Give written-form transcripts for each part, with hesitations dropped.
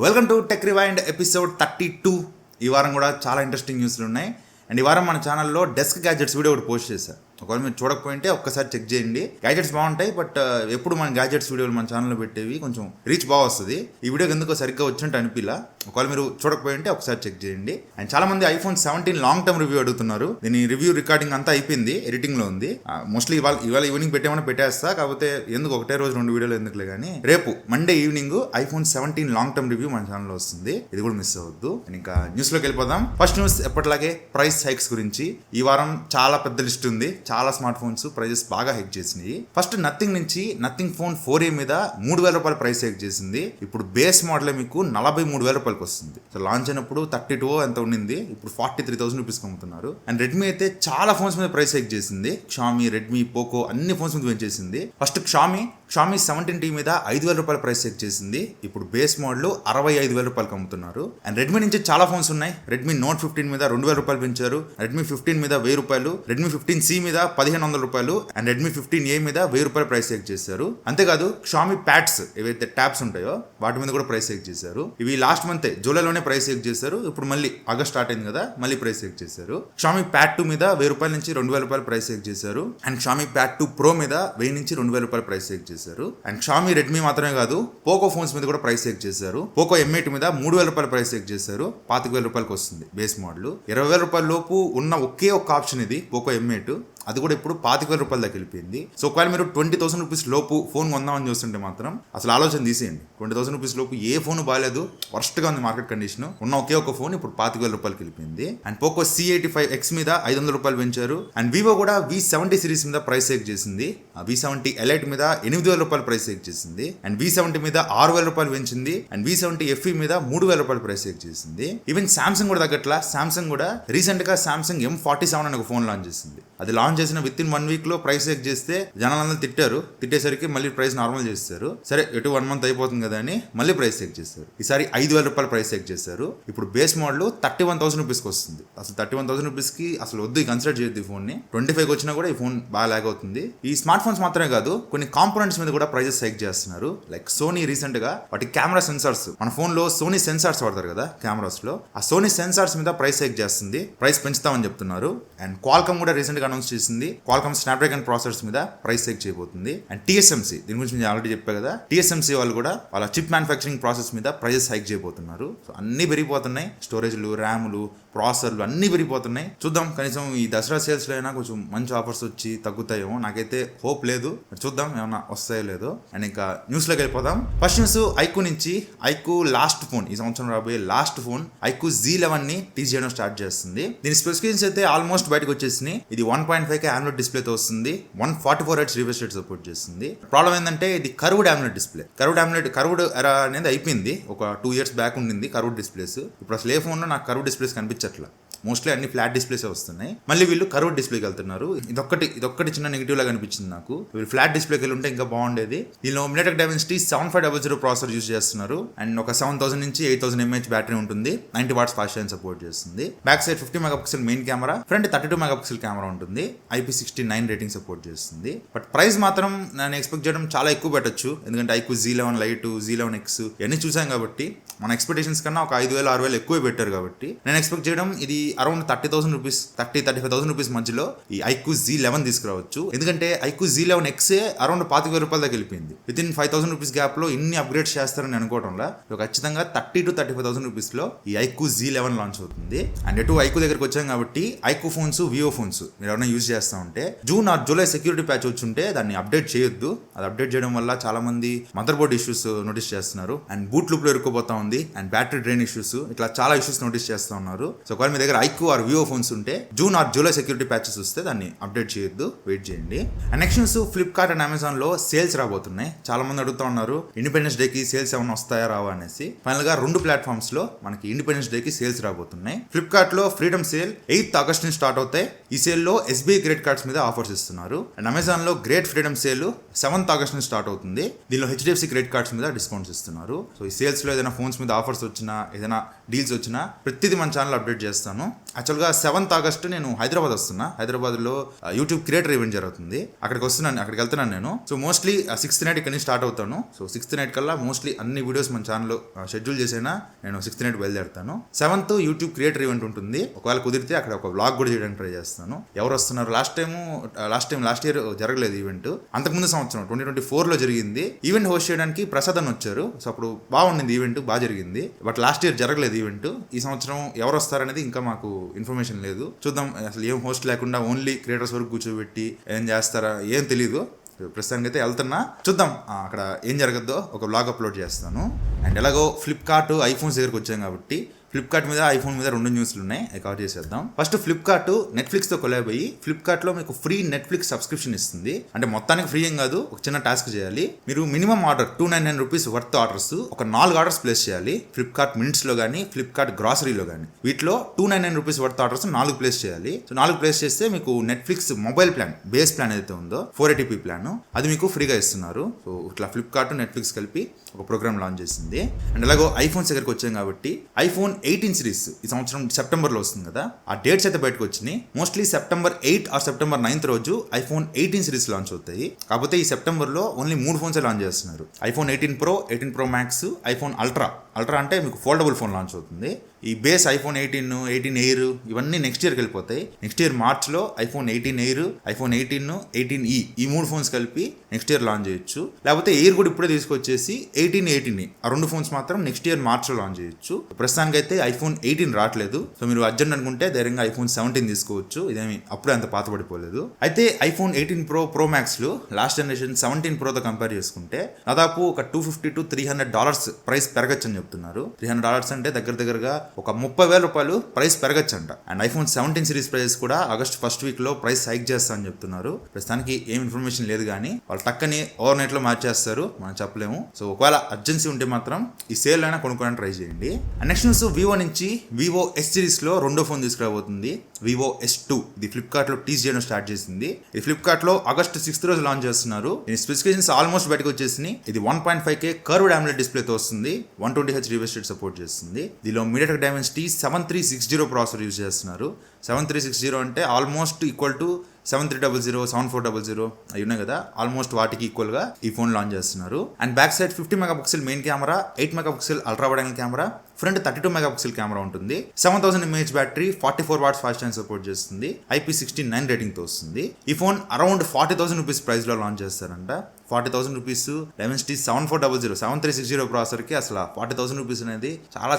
Welcome to tech rewind episode 32. ఈ వారం కూడా చాలా ఇంట్రెస్టింగ్ న్యూస్లు ఉన్నాయి. అండ్ ఈ వారం మన ఛానల్లో డెస్క్ గ్యాడ్జెట్స్ వీడియో ఒకటి పోస్ట్ చేశారు. ఒకవేళ మీరు చూడకపోయింటే ఒక్కసారి చెక్ చేయండి. గ్యాడ్జెట్స్ బాగుంటాయి, బట్ ఎప్పుడు మన గ్యాడ్జెట్స్ వీడియోలు మన ఛానల్లో పెట్టేవి కొంచెం రీచ్ బాగా వస్తుంది. ఈ వీడియోకి ఎందుకో సరిగ్గా వచ్చినట్టు అనిపిలా. ఒకవేళ మీరు చూడకపోయింటే ఒకసారి చెక్ చేయండి. అండ్ చాలా మంది iPhone 17 లాంగ్ టర్మ్ రివ్యూ అడుగుతున్నారు. దీని రివ్యూ రికార్డింగ్ అంతా అయిపోయింది, ఎడిటింగ్ లో ఉంది. మోస్ట్లీ ఇవాళ ఈవినింగ్ పెట్టేమన్నా పెట్టేస్తా, కాకపోతే ఎందుకు ఒకటే రోజు 2 వీడియోలు ఎందుకులే కానీ రేపు Monday evening iPhone 17 long term review మన ఛానల్లో వస్తుంది. ఇది కూడా మిస్ అవ్వద్దు. ఇంకా న్యూస్ లోకి వెళ్ళిపోదాం. ఫస్ట్ న్యూస్ ఎప్పటిలాగే ప్రైస్ హైక్స్ గురించి. ఈ వారం చాలా పెద్ద లిస్ట్ ఉంది. చాలా స్మార్ట్ ఫోన్స్ ప్రైజెస్ బాగా హైక్ చేసినాయి. ఫస్ట్ నథింగ్ నుంచి నథింగ్ ఫోన్ 4A మీద 3,000 రూపాయల ప్రైస్ హైక్ చేసింది. ఇప్పుడు బేస్ మోడల్ మీకు 43,000 రూపాయలకి వస్తుంది. సో లాంచ్ అయినప్పుడు 32 ఎంత ఉండింది, ఇప్పుడు 43,000 రూపీస్ అమ్ముతున్నారు. అండ్ రెడ్మీ అయితే చాలా ఫోన్స్ మీద ప్రైస్ హైక్ చేసింది. షామీ, రెడ్మీ, పోకో అన్ని ఫోన్స్ మీద పెంచేసింది. ఫస్ట్ షామీ 17T మీద 5,000 రూపాయల ప్రైస్ హైక్ చేసింది. ఇప్పుడు బేస్ మోడల్ 65,000 రూపాయలకి అమ్ముతున్నారు. అండ్ రెడ్మీ నుంచి చాలా ఫోన్స్ ఉన్నాయి. రెడ్మీ నోట్ 15 మీద 2,000 రూపాయలు పెంచారు. రెడ్మీ 15 మీద 1,000 రూపాయలు, రెడ్మీ 15C మీద 1,500 రూపాయలు, అండ్ రెడ్మీ 15A మీద 1,000 రూపాయల ప్రైస్ హైక్ చేశారు. అంతేకాదు షామీ ప్యాడ్స్ ఏవైతే ట్యాబ్స్ ఉంటాయో వాటి మీద కూడా ప్రైస్ హైక్ చేశారు. ఇవి లాస్ట్ మంత్ జూలైలోనే ప్రైస్ హైక్ చేశారు. ఇప్పుడు మళ్ళీ ఆగస్ట్ స్టార్ట్ అయింది కదా, మళ్ళీ ప్రైస్ హైక్ చేశారు. షామీ ప్యాడ్ 2 మీద 1,000 రూపాయల నుంచి 2,000 రూపాయల ప్రైస్ హైక్ చేశారు. అండ్ షామీ ప్యాడ్ 2 ప్రో మీద 1,000 నుంచి 2,000 రూపాయల ప్రైస్ హైక్ చేశారు. అండ్ షామీ రెడ్మీ మాత్రమే కాదు, పోకో ఫోన్స్ మీద కూడా ప్రైస్ హైక్ చేశారు. పోకో M8 మీద 3,000 రూపాయల ప్రైస్ హైక్ చేశారు. 25,000 రూపాయలకి వస్తుంది బేస్ మోడల్. 20,000 రూపాయల లోపు ఉన్న ఒకే ఒక ఆప్షన్ ఇది పోకో M8. అది కూడా ఇప్పుడు 25,000 రూపాయల దాకా వెళ్ళిపోయింది. సో ఒకవేళ మీరు 20,000 రూపీస్ లోపు ఫోన్ కొందామని చూస్తుంటే మాత్రం అసలు ఆలోచన తీసేయండి. 20,000 రూపీస్ లోపు ఏ ఫోన్ బాగాలేదు, వర్స్ట్ గా ఉంది మార్కెట్ కండిషన్. ఉన్న ఒకే ఒక ఫోన్ ఇప్పుడు 25,000 రూపాయలకి వెళ్ళిపోయింది. అండ్ పోకో C85X మీద 500 రూపాయలు పెంచారు. అండ్ వివో కూడా V70 సిరీస్ మీద ప్రైస్ హైక్ చేసింది. V70 Elite మీద 8,000 రూపాయలు ప్రైస్ హైక్ చేసింది. అండ్ V70 మీద 6,000 రూపాయలు పెంచింది. అండ్ V70 FE మీద 3,000 రూపాయలు ప్రైస్ హైక్ చేసింది. ఈవెన్ సామ్సంగ్ కూడా తగ్గట్లా. సామ్సంగ్ కూడా రీసెంట్ గా సామ్సంగ్ M47 అనే ఒక ఫోన్ లాంచ్ చేసింది. అది లాంచ్ చేసిన విత్ ఇన్ 1 వీక్ లో ప్రైస్ హైక్ చేస్తే జనాలందరూ తిట్టేసరికి మళ్ళీ ప్రైస్ నార్మల్ చేస్తారు. సరే ఎటు 1 మంత్ అయిపోతుంది కదా అని మళ్ళీ ప్రైస్ హైక్ చేస్తారు. ఈసారి 5,000 రూపాయలు ప్రైస్ హైక్ చేశారు. ఇప్పుడు బేస్ మోడల్ 31,000 రూపీస్కి వస్తుంది. అసలు 31,000 రూపీస్కి అసలు వద్దు, కన్సిడర్ చేయొద్దు ఈ ఫోన్ ని. 25 వచ్చినా కూడా ఈ ఫోన్ బాగా లాగ్ అవుతుంది. ఈ స్మార్ట్ ఫోన్స్ మాత్రమే కాదు, కొన్ని కాంపోనెంట్స్ మీద కూడా ప్రైజెస్ హైక్ చేస్తున్నారు. లైక్ సోనీ రీసెంట్ గా వాటి కెమెరా సెన్సార్స్, మన ఫోన్ లో సోనీ సెన్సార్స్ వాడతారు కదా కెమెరాస్ లో, ఆ సోనీ సెన్సార్స్ మీద ప్రైస్ హైక్ చేస్తుంది. ప్రైస్ పెంచుతామని చెప్తున్నారు. అండ్ క్వాల్కమ్ కూడా రీసెంట్ గా అనౌన్స్ చేసింది. క్వాల్కమ్ స్నాప్డ్రాగన్ ప్రాసెసర్స్ మీద ప్రైస్ హైక్ చేయబోతుంది. అండ్ TSMC, దీని గురించి నేను ఆల్రెడీ చెప్పా కదా, TSMC వాళ్ళు కూడా వాళ్ళ చిప్ మ్యానుఫ్యాక్చరింగ్ ప్రాసెస్ మీద ప్రైజెస్ హైక్ చేయబోతున్నారు. సో అన్ని పెరిగిపోతున్నాయి. స్టోరేజ్లు, ర్యాములు, ప్రాసెసర్లు అన్ని పెరిగిపోతున్నాయి. చూద్దాం, కనీసం ఈ దసరా సేల్స్ లో అయినా కొంచెం మంచి ఆఫర్స్ వచ్చి తగ్గుతాయేమో. నాకైతే హోప్ లేదు, చూద్దాం ఏమన్నా వస్తాయో లేదో. అండ్ ఇంకా న్యూస్ లోకి వెళ్ళిపోదాం. ఫస్ట్ న్యూస్ ఐక్యూ నుంచి. ఐక్యూ లాస్ట్ ఫోన్, ఈ సంవత్సరం రాబోయే లాస్ట్ ఫోన్ ఐక్యూ Z11 ని టీజ్ చేయడం స్టార్ట్ చేస్తుంది. దీని స్పెసిఫికేషన్స్ అయితే ఆల్మోస్ట్ బయటకు వచ్చేసింది. ఇది 1.5K AMOLED డిస్ప్లే తో వస్తుంది. 144Hz రిఫ్రెష్ రేట్ సపోర్ట్ చేస్తుంది. ప్రాబ్లం ఏంటంటే ఇది కర్వ్డ్ AMOLED డిస్ప్లే. కర్వ్డ్ ఎరా అనేది అయిపోయింది. ఒక 2 years బ్యాక్ ఉండింది కర్వ్డ్ డిస్ప్లేస్. ఇప్పుడు అసలు ఏ ఫోన్ లో నాకు కర్వ్డ్ డిస్ప్లేస్ కనిపించట్లా. మోస్ట్లీ అన్ని ఫ్లాట్ డిస్ప్లేస్ వస్తున్నాయి. మళ్ళీ వీళ్ళు కర్వ్డ్ డిస్ప్లేకి వెళ్తున్నారు. ఇదొక్కటి చిన్న నెగిటివ్ లాగా అనిపించింది నాకు. వీళ్ళు ఫ్లాట్ డిస్ప్లేకి వెళ్ళి ఉంటే ఇంకా బాగుండేది. దీనిలో MediaTek Dimensity 7500 ప్రాసెసర్ యూజ్ చేస్తున్నారు. అండ్ ఒక 7,000 నుంచి 8,000 mAh బ్యాటరీ ఉంటుంది. 90 watts ఫాస్ట్ ఛార్జింగ్ సపోర్ట్ చేస్తుంది. Back side 50 megapixel main camera, front 32 megapixel camera ఉంటుంది. IP69 రేటింగ్ సపోర్ట్ చేస్తుంది. బట్ ప్రైస్ మాత్రం నేను ఎక్స్పెక్ట్ చేయడం చాలా ఎక్కువ పెట్టచ్చు. ఎందుకంటే ఐక్యూ Z11 Lite, Z11X ఇవన్నీ చూసాం కాబట్టి మన ఎక్స్పెక్టేషన్స్ కన్నా ఒక 5,000 6,000 ఎక్కువ పెట్టారు కాబట్టి నేను ఎక్స్పెక్ట్ చేయడం ఇది అరౌండ్ 30,000 రూపీస్, 35,000 రూపీస్ మధ్యలో ఈ ఐక్యూ Z11 తీసుకురావచ్చు. ఎందుకంటే ఐక్యూ Z11X అరౌండ్ 25,000 రూపాయల దాకా వెళ్ళిపోయింది. విత్ ఇన్ 5,000 రూపీస్ గ్యాప్ లో ఇన్ని అప్గ్రేడ్స్ చేస్తారని అనుకోవడంలో ఖచ్చితంగా 30,000 to 35,000 రూపీస్ లో ఈ ఐక్యూ Z11 లాంచ్ అవుతుంది. అండ్ ఎటు ఐక్యూ దగ్గరకు వచ్చాం కాబట్టి ఐక్యూ ఫోన్స్, వివో ఫోన్స్ మీరు ఎవరైనా యూజ్ చేస్తా ఉంటే June or July security patch వచ్చి ఉంటే దాన్ని అప్డేట్ చేయొద్దు. అది అప్డేట్ చేయడం వల్ల చాలా మంది మదర్ బోర్డ్ ఇష్యూస్ నోటీస్ చేస్తున్నారు. అండ్ బూట్ లూప్ లో ఇరుక్కుపోతా ఉంది. అండ్ బ్యాటరీ డ్రైన్ ఇష్యూస్, ఇట్లా చాలా ఇష్యూస్ నోటీస్ చేస్తూ ఉన్నారు. సో ఒకవేళ మీ దగ్గర ఐక్యూ ఆర్ వివో ఫోన్స్ ఉంటే June or July security patches వస్తే దాన్ని అప్డేట్ చేయొద్దు, వెయిట్ చేయండి. And next news, Flipkart and Amazon లో సేల్స్ రాబోతున్నాయి. చాలా మంది అడుగుతా ఉన్నారు ఇండిపెండెన్స్ డే కి సేల్స్ ఏమైనా వస్తాయా రావా అనేసి. ఫైనల్ గా 2 ప్లాట్ఫామ్స్ లో మనకి ఇండిపెండెన్స్ డే కి సేల్స్ రాబోతున్నాయి. ఫ్లిప్కార్ట్ లో ఫ్రీడమ్ సేల్ 8th ఆగస్ట్ నుంచి స్టార్ట్ అవుతాయి. ఈ సేల్ లో SBI క్రెడిట్ కార్డ్స్ మీద ఆఫర్స్ ఇస్తున్నారు. అండ్ అమెజాన్ లో great freedom sale 7th August నుంచి స్టార్ట్ అవుతుంది. దీనిలో HDFC క్రెడిట్ కార్డ్స్ మీద డిస్కౌంట్స్ ఇస్తున్నారు. సో ఈ సేల్స్ లో ఏదైనా ఫోన్స్ మీద ఆఫర్స్ వచ్చినా, ఏదైనా డీల్స్ వచ్చినా ప్రతిదీ మన ఛానల్ అప్డేట్ చేస్తాను. యాక్చువల్గా 7th ఆగస్ట్ నేను హైదరాబాద్ వస్తున్నా. హైదరాబాద్లో యూట్యూబ్ క్రియేటర్ ఈవెంట్ జరుగుతుంది. అక్కడికి వెళ్తున్నాను నేను. సో మోస్ట్లీ 6th నైట్ ఇక్కడ నుంచి స్టార్ట్ అవుతాను. సో 6th నైట్ కల్లా మోస్ట్లీ అన్ని వీడియోస్ మన ఛానల్లో షెడ్యూల్ చేసినా నేను 6th నైట్ బయలుదేరుతాను. 7th యూట్యూబ్ క్రియేటర్ ఈవెంట్ ఉంటుంది. ఒకవేళ కుదిరితే అక్కడ ఒక వ్లాగ్ కూడా చేయడానికి ట్రై చేస్తాను. ఎవరు వస్తున్నారు? లాస్ట్ ఇయర్ జరగలేదు ఈవెంట్. అంతకుముందు సంవత్సరం 2024లో జరిగింది. ఈవెంట్ హోస్ట్ చేయడానికి ప్రసాద్ అని వచ్చారు. సో అప్పుడు బాగుండింది, ఈవెంట్ బాగా జరిగింది. బట్ లాస్ట్ ఇయర్ జరగలేదు ఈవెంట్. ఈ సంవత్సరం ఎవరు వస్తారనేది ఇంకా మాకు ఇన్ఫర్మేషన్ లేదు. చూద్దాం. అసలు ఏం హోస్ట్ లేకుండా ఓన్లీ క్రియేటర్స్ వరకు కూర్చోబెట్టి ఏం చేస్తారా ఏం తెలీదు. ప్రస్తుతానికి అయితే వెళ్తున్నా, చూద్దాం అక్కడ ఏం జరగద్దో ఒక వ్లాగ్ అప్లోడ్ చేస్తాను. అండ్ ఎలాగో ఫ్లిప్కార్ట్ ఐఫోన్స్ దగ్గరకు వచ్చాం కాబట్టి ఫ్లిప్కార్ట్ మీద ఐఫోన్ మీద 2 న్యూస్లు ఉన్నాయి, అవి కవర్ చేసేద్దాం. ఫస్ట్ ఫ్లిప్కార్ట్ నెట్ఫ్లిక్స్తో కొలాబ్ అయ్యి ఫ్లిప్కార్ట్లో మీకు ఫ్రీ నెట్ఫ్లిక్స్ సబ్స్క్రిప్షన్ ఇస్తుంది. అంటే మొత్తానికి ఫ్రీ ఏం కాదు, ఒక చిన్న టాస్క్ చేయాలి. మీరు minimum order 299 rupees worth orders ఒక 4 ఆర్డర్స్ ప్లేస్ చేయాలి. ఫ్లిప్కార్ట్ మినిట్స్లో కానీ ఫ్లిప్కార్ట్ గ్రాసరీలో కానీ వీటిలో 299 రూపీస్ వర్త్ ఆర్డర్స్ 4 ప్లేస్ చేయాలి. సో 4 ప్లేస్ చేస్తే మీకు Netflix mobile plan base plan ఏదైతే ఉందో 480p ప్లాన్ అది మీకు ఫ్రీగా ఇస్తున్నారు. సో ఇట్లా ఫ్లిప్కార్ట్ నెట్ఫ్లిక్స్ కలిపి ఒక ప్రోగ్రామ్ లాంచ్ చేసింది. అండ్ అలాగో ఐఫోన్స్ దగ్గరికి వచ్చాం కాబట్టి ఐఫోన్ 18 సిరీస్ ఈ సంవత్సరం సెప్టెంబర్లో వస్తుంది కదా, ఆ డేట్స్ అయితే బయటకు వచ్చినాయి. మోస్ట్లీ September 8 ఆర్ September 9 రోజు ఐఫోన్ 18 సిరీస్ లాంచ్ అవుతాయి. కాకపోతే ఈ సెప్టెంబర్లో ఓన్లీ 3 ఫోన్స్ లాంచ్ చేస్తున్నారు. IPhone 18 Pro, 18 Pro Max, iPhone ultra అంటే మీకు ఫోల్డబుల్ ఫోన్ లాంచ్ అవుతుంది. ఈ బేస్ ఐఫోన్ 18, 18 ఎయిర్ ఇవన్నీ నెక్స్ట్ ఇయర్కి వెళ్ళిపోతాయి. నెక్స్ట్ ఇయర్ మార్చ్లో ఐఫోన్ 18 ఎయిర్, ఐఫోన్ 18, 18e ఈ 3 ఫోన్స్ కలిపి నెక్స్ట్ ఇయర్ లాంచ్ చేయొచ్చు. లేకపోతే ఎయిర్ కూడా ఇప్పుడే తీసుకొచ్చేసి 18 ఆ 2 ఫోన్స్ మాత్రం నెక్స్ట్ ఇయర్ మార్చ్లో లాంచ్ చేయొచ్చు. ప్రస్తుతానికి అయితే ఐఫోన్ 18 రావట్లేదు. సో మీరు అర్జెంట్ అనుకుంటే ధైర్యంగా ఐఫోన్ 17 తీసుకోవచ్చు. ఇదేమి అప్పుడే అంత పాతపడిపోలేదు. అయితే ఐఫోన్ 18 Pro Maxలో లాస్ట్ జనరేషన్ 17 Proతో కంపేర్ చేసుకుంటే దాదాపు ఒక $250 to $300 ప్రైస్ పెరగచ్చని చెప్తున్నారు. $300 అంటే దగ్గరగా ఒక 30,000 రూపాయలు ప్రైస్ పెరగచ్చంట. అండ్ ఐఫోన్ 17 సిరీస్ ప్రైస్ కూడా ఆగస్ట్ ఫస్ట్ వీక్లో ప్రైస్ హైక్ చేస్తామని చెప్తున్నారు. ప్రస్తుతానికి ఏం ఇన్ఫర్మేషన్ లేదు కానీ వాళ్ళు టక్కని ఓవర్ నైట్లో మార్చేస్తారు, మనం చెప్పలేము. సో ఒకవేళ అర్జెన్సీ ఉంటే మాత్రం ఈ సేల్ అయినా కొనుక్కోవడానికి ట్రై చేయండి. అండ్ నెక్స్ట్ న్యూస్, వివో నుంచి వివో ఎస్ సిరీస్లో 2వ ఫోన్ తీసుకురాబోతుంది. వివో S2 ఇది ఫ్లిప్కార్ట్లో టీజ్ చేయడం స్టార్ట్ చేసింది. ఇది ఫ్లిప్కార్ట్లో ఆగస్ట్ 6 రోజు లాంచ్ చేస్తున్నారు. దీని స్పెసిఫికేషన్స్ ఆల్మోస్ట్ బయటకు వచ్చేసినాయి. ఇది 1.5K కర్వ్డ్ AMOLED డిస్ప్లేతో వస్తుంది. 120Hz రిఫ్రెష్ రేట్ సపోర్ట్ చేస్తుంది. దీనిలో MediaTek Dimensity 7360 ప్రాసెసర్ యూజ్ చేస్తున్నారు. 7360 అంటే ఆల్మోస్ట్ ఈక్వల్ టు 7300, 7400 అవి ఉన్నాయి కదా, ఆల్మోస్ట్ వాటికి ఈక్వల్గా ఈ ఫోన్ లాంచ్ చేస్తున్నారు. And back side 50 megapixel main camera, 8 megapixel ultra wide angle camera, front 32 megapixel camera ఉంటుంది. 7000 mAh battery, 44 watts fast charging support చేస్తుంది. IP69 రేటింగ్తో వస్తుంది. ఈ ఫోన్ అరౌండ్ 40,000 రూపీస్ ప్రైస్లో లాంచ్ చేస్తారంట. 40,000 రూపీస్ Dimensity 7400 7360 ప్రాసెసర్కి అసలు 40,000 రూపీస్ అనేది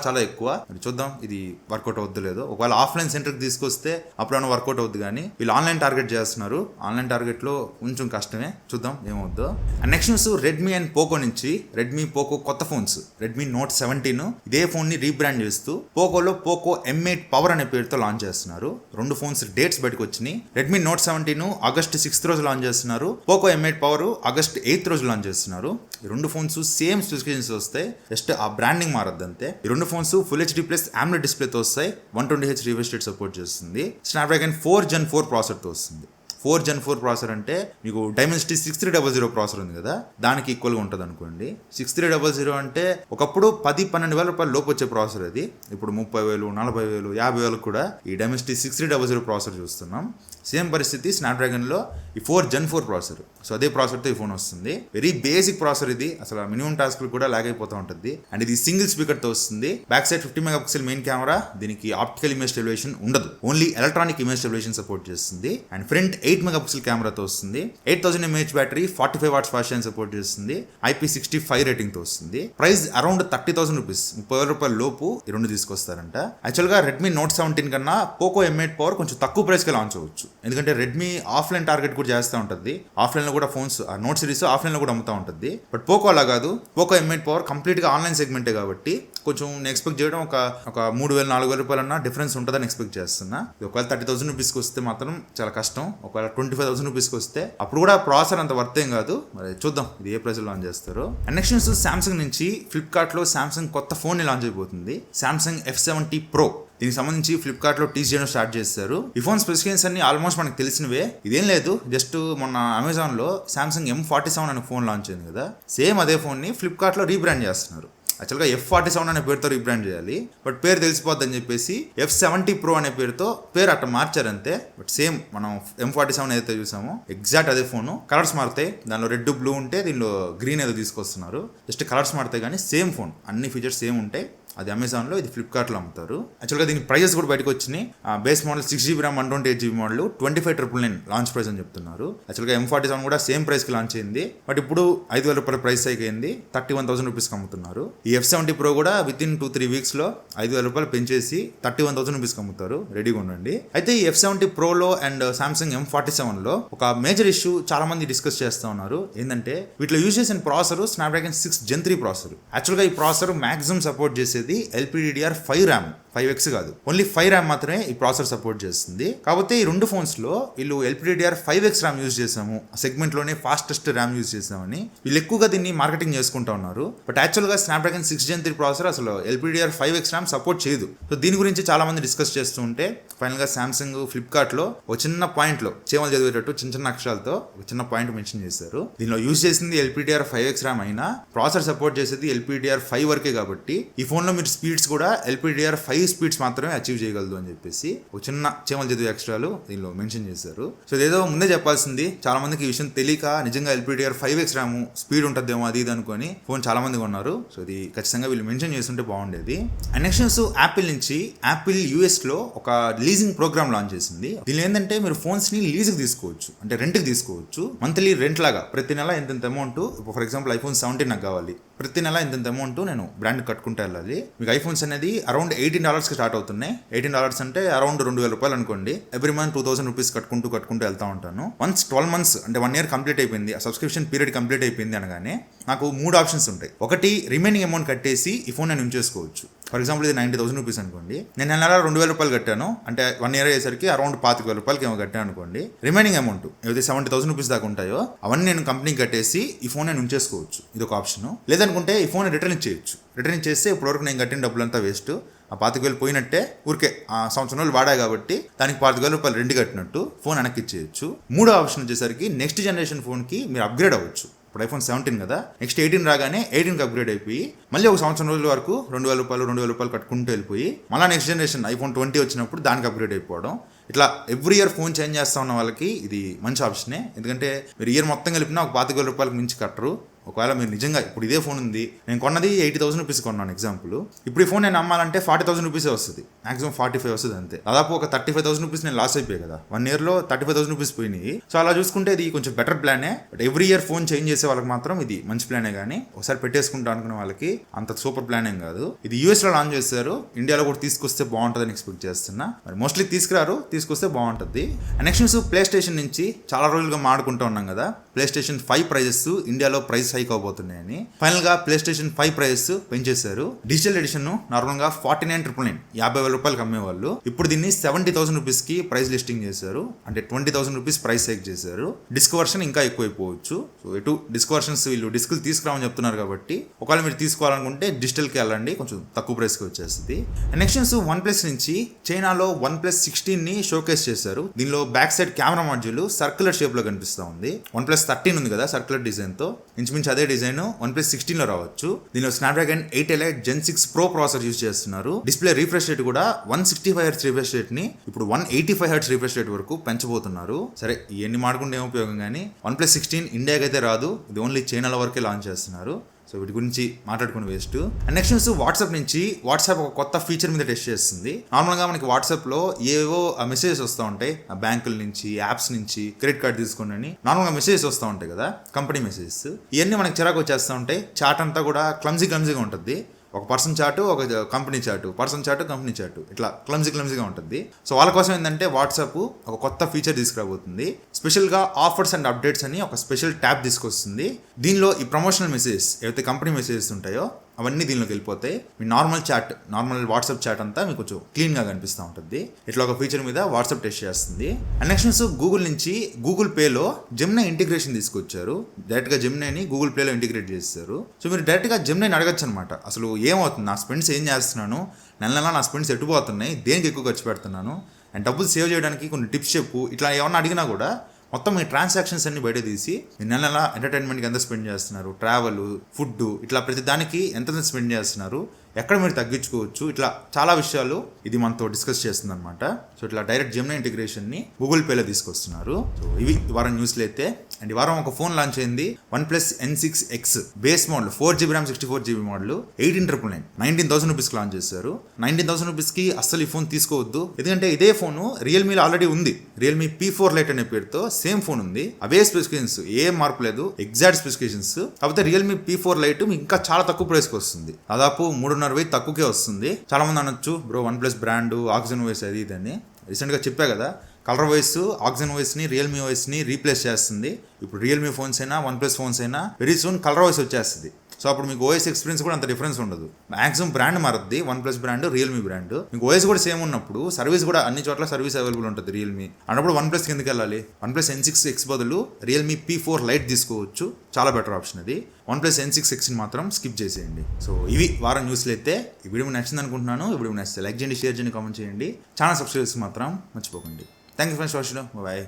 చాలా ఎక్కువ. మరి చూద్దాం ఇది వర్కౌట్ అవుద్దు లేదో. ఒకవేళ ఆఫ్లైన్ సెంటర్కి తీసుకొస్తే అప్పుడైనా వర్కౌట్ అవుద్ది, కానీ వీళ్ళు ఆన్లైన్ టార్గెట్ చేస్తున్నారు. ఆన్లైన్ టార్గెట్లో కొంచెం కష్టమే, చూద్దాం ఏమవుద్దో. And next news, Redmi and Poco నుంచి రెడ్మీ పోకో కొత్త ఫోన్స్ రెడ్మీ Note 17 ఇదే ఫోన్ ని రీబ్రాండ్ చేస్తూ పోకోలో పోకో M8 పవర్ అనే పేరుతో లాంచ్ చేస్తున్నారు. 2 ఫోన్స్ డేట్స్ బయటకు వచ్చినాయి. రెడ్మీ Note 17 ఆగస్ట్ 6 రోజు లాంచ్ చేస్తున్నారు. పోకో M8 పవర్ ఆగస్ట్ 8 రోజు లాంచ్ చేస్తున్నారు. ఈ 2 ఫోన్స్ సేమ్ స్పెసిఫికేషన్స్ వస్తాయి, జస్ట్ ఆ బ్రాండింగ్ మారద్దు అంతే. ఈ 2 phones full HD plus AMOLED డిస్ప్లేతో వస్తాయి. 120Hz రిఫ్రెష్ రేట్ సపోర్ట్ చేస్తుంది. స్నాప్డ్రాగన్ 4 Gen 4 ప్రాసెసర్తో వస్తుంది. 4 Gen 4 ప్రాసెసర్ అంటే మీకు Dimensity 6300 ప్రాసెసర్ ఉంది కదా, దానికి ఈక్వల్గా ఉంటుంది అనుకోండి. 6300 అంటే ఒకప్పుడు 10-12 వేల రూపాయలు లోపు వచ్చే ప్రాసెసర్ అది. ఇప్పుడు 30,000, 40,000, 50,000 కూడా ఈ Dimensity 6300 ప్రాసెసర్ చూస్తున్నాం. సేమ్ పరిస్థితి స్నాప్డ్రాగన్లో ఈ 4 Gen 4 ప్రాసెసర్. సో అదే ప్రాసెసర్తో ఈ ఫోన్ వస్తుంది. వెరీ బేసిక్ ప్రాసెసర్ ఇది, అసలు మినిమం టాస్క్లు కూడా లాగ్ అయిపోతూ ఉంటుంది. అండ్ ఇది సింగిల్ స్పీకర్తో వస్తుంది. Back side 50 megapixel main camera, దీనికి ఆప్టికల్ ఇమేజ్ స్టెబిలైజేషన్ ఉండదు, only electronic image stabilization support చేస్తుంది. అండ్ ఫ్రంట్ 8 మెగాపిక్సెల్ కెమెరాతో వస్తుంది. 8000 mAh battery, 45 watts fast charging support చేస్తుంది. IP65 రేటింగ్తో వస్తుంది. ప్రైస్ అరౌండ్ 30,000 రూపీస్, 30,000 రూపాయల లోపు ఈ 2 తీసుకొస్తారంట. యాక్చువల్గా రెడ్మీ Note 17 కన్నా పోకో M8 పవర్ కొంచెం తక్కువ ప్రైస్కి లాంచ్ అవ్వచ్చు. ఎందుకంటే రెడ్మీ ఆఫ్లైన్ టార్గెట్ కూడా చేస్తూ ఉంటుంది. ఆఫ్లైన్లో కూడా ఫోన్స్ నోట్ సిరీస్ ఆఫ్లైన్లో కూడా అమ్ముతూ ఉంటుంది. బట్ పోకో అలా కాదు. పోకో M8 పవర్ కంప్లీట్గా ఆన్లైన్ సెగ్మెంటే కాబట్టి కొంచెం నేను ఎక్స్పెక్ట్ చేయడం ఒక 3,000-4,000 రూపాయలన్నా డిఫరెన్స్ ఉంటుందని ఎక్స్పెక్ట్ చేస్తున్నా. ఒకవేళ 30,000 రూపీస్కి వస్తే మాత్రం చాలా కష్టం. ఒకవేళ 25,000 రూపీస్కి వస్తే అప్పుడు కూడా ప్రాసెసర్ అంత వర్త్ ఏం కాదు. మరి చూద్దాం ఇది ఏ ప్రైస్లో లాంచ్ చేస్తారు. అండ్ నెక్స్ట్ న్యూస్, సామ్సంగ్ నుంచి ఫ్లిప్కార్ట్లో సామ్సంగ్ కొత్త ఫోన్ని లాంచ్ అయిపోతుంది. Samsung F70 Pro. దీనికి సంబంధించి ఫ్లిప్కార్ట్లో టీజ్ చేయడం స్టార్ట్ చేస్తారు. ఈ ఫోన్ స్పెసిఫికేషన్స్ అన్ని ఆల్మోస్ట్ మనకు తెలిసినవే. ఇదేం లేదు, జస్ట్ మొన్న అమెజాన్లో సామ్సంగ్ M47 అనే ఫోన్ లాంచ్ అయింది కదా, సేమ్ అదే ఫోన్ని ఫ్లిప్కార్ట్లో రీబ్రాండ్ చేస్తున్నారు. యాక్చువల్గా F47 అనే పేరుతో రీబ్రాండ్ చేయాలి, బట్ పేరు తెలిసిపోద్ది అని చెప్పేసి F70 Pro అనే పేరుతో పేరు అట్లా మార్చారంతే. బట్ సేమ్ మనం M47 ఏదైతే చూసామో ఎగ్జాక్ట్ అదే ఫోను. కలర్స్ మారుతాయి, దానిలో రెడ్ బ్లూ ఉంటే దీనిలో గ్రీన్ ఏదో తీసుకొస్తున్నారు. జస్ట్ కలర్స్ మారుతాయి కానీ సేమ్ ఫోన్, అన్ని ఫీచర్స్ సేమ్ ఉంటాయి. అది అమెజాన్లో, ఇది ఫ్లిప్కార్ట్లో అమ్ముతారు. యాక్చువల్గా దీని ప్రైజెస్ కూడా బయటకు వచ్చినాయి. Base model 6GB RAM 128GB model 25,999 launch price అని చెప్తున్నారు. యాక్చువల్గా M47 కూడా సేమ్ ప్రైస్కి లాంచ్ అయింది, బట్ ఇప్పుడు 5,000 రూపాయల ప్రైస్ హైక్ అయింది, 31,000 రూపీస్కి అమ్ముతున్నారు. ఈ F70 Pro కూడా విత్ ఇన్ 2-3 వీక్స్లో 5,000 రూపాయలు పెంచేసి 31,000 రూపీస్కి అమ్ముతారు. రెడీగా ఉండండి. అయితే ఈ F70 Proలో అండ్ సామ్సంగ్ M47లో ఒక మేజర్ ఇష్యూ చాలా మంది డిస్కస్ చేస్తూ ఉన్నారు. ఏంటంటే వీటిలో యూజ్ చేసిన ప్రాసెసర్ స్నాప్డ్రాగన్ 6 Gen 3 ప్రాసెసర్. యాక్చువల్గా ఈ ప్రాసెసర్ మాక్సిమం సపోర్ట్ చేసేది LPDDR5 RAM, 5X కాదు, ఓన్లీ 5 RAM మాత్రమే ఈ ప్రాసెసర్ సపోర్ట్ చేస్తుంది. కాకపోతే ఈ రెండు ఫోన్స్లో వీళ్ళు LPDDR5X RAM యూజ్ చేసాము, సెగ్మెంట్లోనే ఫాస్టెస్ట్ ర్యామ్ యూజ్ చేసామని వీళ్ళు ఎక్కువగా దీన్ని మార్కెటింగ్ చేసుకుంటూ ఉన్నారు. బట్ యాక్చువల్గా స్నాప్డ్రాగన్ 6 Gen 3 ప్రాసెసర్ అసలు LPDDR5X RAM సపోర్ట్ చేయదు. సో దీని గురించి చాలా మంది డిస్కస్ చేస్తూ ఉంటే ఫైనల్గా సామ్సంగ్ ఫ్లిప్కార్ట్లో ఒక చిన్న పాయింట్లో చేమలు చదివేటట్టు చిన్న చిన్న అక్షరాలతో ఒక చిన్న పాయింట్ మెన్షన్ చేశారు. దీనిలో యూజ్ చేసింది LPDDR5X RAM అయినా ప్రాసెసర్ సపోర్ట్ చేసేది LPDDR5 వరకే, కాబట్టి ఈ ఫోన్లో మీరు స్పీడ్స్ కూడా LPDDR5 స్పీడ్స్ మాత్రమే అచీవ్ చేయగలదు అని చెప్పేసి ఒక చిన్న చేమలు చదివే అక్షరాలు దీనిలో మెన్షన్ చేశారు. సో ఇదేదో ముందే చెప్పాల్సింది, చాలా మందికి ఈ విషయం తెలియక నిజంగా LPDDR5X RAM స్పీడ్ ఉంటుందేమో అది ఇది అనుకొని ఫోన్ చాలా మంది కొన్నారు. సో ఇది ఖచ్చితంగా వీళ్ళు మెన్షన్ చేస్తుంటే బాగుండేది. అండ్ నెక్స్ట్ న్యూస్, యాపిల్ నుంచి యాపిల్ US లో ఒక లీజింగ్ ప్రోగ్రామ్ లాంచ్ చేసింది. దీనిలో ఏంటంటే మీరు ఫోన్స్ ని లీజ్కి తీసుకోవచ్చు, అంటే రెంట్కి తీసుకోవచ్చు. మంత్లీ రెంట్ లాగా ప్రతి నెల ఎంత అమౌంట్, ఫర్ ఎగ్జాంపుల్ iPhone 17 నాకు కావాలి, ప్రతి నెల ఇంత అమౌంట్ నేను బ్రాండ్ కట్టుకుంటూ వెళ్ళాలి. మీకు ఐఫోన్స్ అనేది అరౌండ్ $18 స్టార్ట్ అవుతున్నాయి. $18 అంటే అరౌండ్ 2,000 రూపాయలు అనుకోండి. ఎవ్రీ మంత్ 2,000 రూపీస్ కట్టుకుంటూ వెళ్తా ఉంటాను. వన్స్ 12 months అంటే 1 year కంప్లీట్ అయిపోయింది, ఆ సబ్స్క్రిప్షన్ పీరియడ్ కంప్లీట్ అయిపోయింది అనగానే నాకు 3 ఆప్షన్స్ ఉంటాయి. ఒకటి, రిమైనింగ్ అమౌంట్ కట్టేసి ఈ ఫోన్ నేను ఉంచేసుకోవచ్చు. ఫర్ ఎగ్జాంపుల్ ఇది 90,000 రూపీస్ అనుకోండి, నేను నెల 2,000 రూపాయలు కట్టాను, అంటే 1 year అయ్యేసరికి అరౌండ్ 25,000 రూపాయలకి ఏమో కట్టాను అనుకోండి. రిమైనింగ్ అమౌంట్ ఏదైతే 70,000 రూపీస్ దాకా ఉంటాయో అవన్నీ నేను కంపెనీకి కట్టేసి ఈ ఫోన్ నేను ఉంచేసుకోవచ్చు. ఇది ఒక ఆప్షన్. లేదనుకుంటే ఈ ఫోన్ రిటర్న్ ఇచ్చేయచ్చు. రిటర్న్ ఇచ్చేస్తే ఇప్పటివరకు నేను కట్టిన డబ్బులంతా వేస్ట్, ఆ 25,000 పోయినట్టే, ఊరికే ఆ సంవత్సరం రోజులు వాడా కాబట్టి దానికి 25,000 రూపాయలు రెంట్ కట్టినట్టు ఫోన్ వెనక్కి ఇచ్చేయచ్చు. మూడో ఆప్షన్ వచ్చేసరికి నెక్స్ట్ జనరేషన్ ఫోన్కి మీరు అప్గ్రేడ్ అవ్వచ్చు. ఇప్పుడు iPhone 17 కదా, నెక్స్ట్ 18 రాగానే 18కి అప్గ్రేడ్ అయిపోయి మళ్ళీ ఒక సంవత్సరం రోజుల వరకు 2,000 రూపాయలు కట్టుకుంటూ వెళ్ళిపోయి మళ్ళీ నెక్స్ట్ జనరేషన్ iPhone 20 వచ్చినప్పుడు దానికి అప్గ్రేడ్ అయిపోవడం. ఇట్లా ఎవ్రీ ఇయర్ ఫోన్ చేంజ్ చేస్తా ఉన్న వాళ్ళకి ఇది మంచి ఆప్షనే. ఎందుకంటే మీరు ఇయర్ మొత్తం కలిపినా ఒక 25,000 రూపాయలకు మించి కట్టరు. ఒకవేళ మీరు నిజంగా ఇప్పుడు ఇదే ఫోన్ ఉంది, నేను కొన్నది 80,000 రూపీస్ కొన్నాను ఎగ్జాంపుల్, ఇప్పుడు ఈ ఫోన్ నేను అమ్మాలంటే 40,000 రూపీసే వస్తుంది, మాక్సిమం 45 వస్తుంది అంతే. దాదాపు ఒక 35,000 రూపీస్ నేను లాస్ అయిపోయాయి కదా, 1 yearలో 35,000 రూపీస్ పోయినాయి. సో అలా చూసుకుంటే ఇది కొంచెం బెటర్ ప్లానే. But every year phone change చేసే వాళ్ళకి మాత్రం ఇది మంచి ప్లానే, కానీ ఒకసారి పెట్టేసుకుంటా అనుకునే వాళ్ళకి అంత సూపర్ ప్లాన్ ఏం కాదు. ఇది US లో లాంచ్ చేశారు, ఇండియాలో కూడా తీసుకొస్తే బాగుంటుందని ఎక్స్పెక్ట్ చేస్తున్నా. మరి మోస్ట్లీ తీసుకురారు, తీసుకొస్తే బాగుంటుంది. నెక్స్ట్ న్యూస్, ప్లే స్టేషన్ నుంచి చాలా రోజులుగా మాడుకుంటూ ఉన్నాం కదా, ప్లే స్టేషన్ 5 ప్రైజెస్ ఇండియాలో ప్రైస్ హైక్ అవబోతున్నాయని. ఫైనల్ గా ప్లే స్టేషన్ 5 ప్రైజెస్ పెంచేశారు. డిజిటల్ ఎడిషన్ నార్మల్ గా 49,999 50,000 రూపాయలకి అమ్మేవాళ్ళు, ఇప్పుడు దీన్ని 70,000 రూపీస్ కి ప్రైస్ లిస్టింగ్ చేశారు, అంటే 20,000 రూపీస్ ప్రైస్ హైక్ చేశారు. డిస్క్ వర్షన్ ఇంకా ఎక్కువైపోవచ్చు. సో ఎటు డిస్క్ వర్షన్స్ వీళ్ళు డిస్క్లు తీసుకురామని చెప్తున్నారు కాబట్టి ఒకవేళ మీరు తీసుకోవాలనుకుంటే డిజిటల్కి వెళ్ళండి, కొంచెం తక్కువ ప్రైస్కి వచ్చేస్తుంది. నెక్స్ట్ న్యూస్, OnePlus నుంచి చైనాలో OnePlus 16 ని షోకేస్ చేశారు. దీనిలో back side camera module circular shape లో కనిపిస్తా ఉంది. OnePlus 13 ఉంది కదా సర్క్యులర్ డిజైన్ తో, ఇంచుమించు అదే డిజైన్ OnePlus 16 లో రావచ్చు. దీనిలో Snapdragon 8 Elite Gen 6 Pro processor use చేస్తున్నారు. డిస్ప్లే రిఫ్రెష్ రేట్ కూడా 165 Hz రిఫ్రెష్ రేట్ ని ఇప్పుడు 185 Hz రిఫ్రెష్ రేట్ వరకు పెంచబోతున్నారు. సరే ఇవన్నీ మాడుకుంటే ఏం ఉపయోగం, కానీ OnePlus 16 ఇండియాకి అయితే రాదు, ఇది ఓన్లీ చైనాలో వరకే లాంచ్ చేస్తున్నారు. సో వీటి గురించి మాట్లాడుకుని waste. And next news, WhatsApp నుంచి వాట్సాప్ ఒక కొత్త ఫీచర్ మీద టెస్ట్ చేస్తుంది. నార్మల్గా మనకి వాట్సాప్లో ఏవో మెసేజెస్ వస్తూ ఉంటాయి, బ్యాంకుల నుంచి, యాప్స్ నుంచి, క్రెడిట్ కార్డ్ తీసుకోండి అని నార్మల్గా మెసేజెస్ వస్తూ ఉంటాయి కదా, కంపెనీ మెసేజెస్. ఇవన్నీ మనకి చిరాకు వచ్చేస్తూ ఉంటాయి. చాట్ అంతా కూడా క్లమ్జీగా ఉంటుంది. ఒక పర్సన్ చాటు, ఒక కంపెనీ చాటు, పర్సన్ చాటు, కంపెనీ చాటు, ఇట్లా క్లమ్జీగా ఉంటుంది. సో వాళ్ళ కోసం ఏంటంటే వాట్సాప్ ఒక కొత్త ఫీచర్ తీసుకురాబోతుంది. స్పెషల్గా ఆఫర్స్ అండ్ అప్డేట్స్ అని ఒక స్పెషల్ ట్యాబ్ తీసుకొస్తుంది. దీనిలో ఈ ప్రమోషనల్ మెసేజెస్ ఏవైతే కంపెనీ మెసేజెస్ ఉంటాయో అవన్నీ దీనిలోకి వెళ్ళిపోతాయి. మీ నార్మల్ వాట్సాప్ చాట్ అంతా మీకు కొంచెం క్లీన్గా కనిపిస్తూ ఉంటుంది. ఇట్లా ఒక ఫీచర్ మీద వాట్సాప్ టెస్ట్ చేస్తుంది. అండ్ నెక్స్ట్ న్యూస్, గూగుల్ నుంచి గూగుల్ పేలో జెమినీ ఇంటిగ్రేషన్ తీసుకొచ్చారు. డైరెక్ట్గా జెమినీని గూగుల్ పేలో ఇంటిగ్రేట్ చేస్తారు. సో మీరు డైరెక్ట్గా జెమినీని అడగచ్చు అనమాట, అసలు ఏమవుతుంది, నా స్పెండ్స్ ఏం చేస్తున్నాను, నెల నా స్పెండ్స్ ఎట్టుపోతున్నాయి, దేనికి ఎక్కువ ఖర్చు పెడుతున్నాను, అండ్ డబ్బులు సేవ్ చేయడానికి కొన్ని టిప్స్ చెప్పు, ఇట్లా ఏమన్నా అడిగినా కూడా మొత్తం మీ ట్రాన్సాక్షన్స్ అన్ని బయట తీసి మీరు నెల నెల ఎంటర్టైన్మెంట్కి ఎంత స్పెండ్ చేస్తున్నారు, ట్రావెల్, ఫుడ్, ఇట్లా ప్రతి దానికి ఎంత స్పెండ్ చేస్తున్నారు, ఎక్కడ మీరు తగ్గించుకోవచ్చు, ఇట్లా చాలా విషయాలు ఇది మనతో డిస్కస్ చేస్తుంది అనమాట. సో ఇట్లా డైరెక్ట్ జెమినీ ఇంటిగ్రేషన్ని గూగుల్ పేలో తీసుకొస్తున్నారు. సో ఇవి ఈ వారం న్యూస్లు అయితే. అండ్ ఈ వారం ఒక ఫోన్ లాంచ్ అయింది, OnePlus N6X base model 4GB RAM 64GB model 18,999 19,000 రూపీస్కి లాంచ్ చేశారు. 19,000 రూపీస్కి అస్సలు ఈ ఫోన్ తీసుకోవద్దు, ఎందుకంటే ఇదే ఫోను రియల్మీలో ఆల్రెడీ ఉంది. రియల్మీ P4 Lite అనే పేరుతో సేమ్ ఫోన్ ఉంది, అవే స్పెసిఫికేషన్స్, ఏం మార్పు లేదు, ఎగ్జాక్ట్ స్పెసిఫికేషన్స్. కాకపోతే రియల్మీ P4 Lite మీకు ఇంకా చాలా తక్కువ ప్రైస్కి వస్తుంది, దాదాపు 3,500 తక్కువకే వస్తుంది. చాలా మంది అనొచ్చు bro OnePlus brand oxygen OS అది ఇదని. రీసెంట్గా చెప్పా కదా, కలర్ వాయిస్ ఆక్సిజన్ వాయిస్ని రియల్మీ వాయిస్ని రీప్లేస్ చేస్తుంది. ఇప్పుడు రియల్మీ ఫోన్స్ అయినా OnePlus ఫోన్స్ అయినా వెరీ సూన్ కలర్ వాయిస్ వచ్చేస్తుంది. సో అప్పుడు మీకు ఓఎస్ ఎక్స్పీరియన్స్ కూడా అంత డిఫరెన్స్ ఉండదు. మాక్సిమం బ్రాండ్ మారుద్ది, OnePlus బ్రాండ్, రియల్మీ బ్రాండ్. మీకు ఓఎస్ కూడా సేమ్ ఉన్నప్పుడు సర్వీస్ కూడా అన్ని చోట్ల సర్వీస్ అవైలబుల్ ఉంటుంది రియల్మీ అన్నప్పుడు OnePlus కిందకి వెళ్ళాలి. OnePlus N6X బదులు రియల్మీ P4 Lite తీసుకోవచ్చు, చాలా బెటర్ ఆప్షన్ అది. OnePlus N6Xని మాత్రం స్కిప్ చేసేయండి. సో ఇవి వారం న్యూస్లు అయితే. ఈ వీడియో నచ్చింది అనుకుంటున్నాను. ఈ వీడియో నచ్చితే లైక్ చేయండి, షేర్ చేయండి, కామెంట్ చేయండి, ఛానల్ సబ్స్క్రైబ్ చేసి మాత్రం మర్చిపోకండి. Thank you for watching. Bye,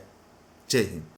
జై హింద్.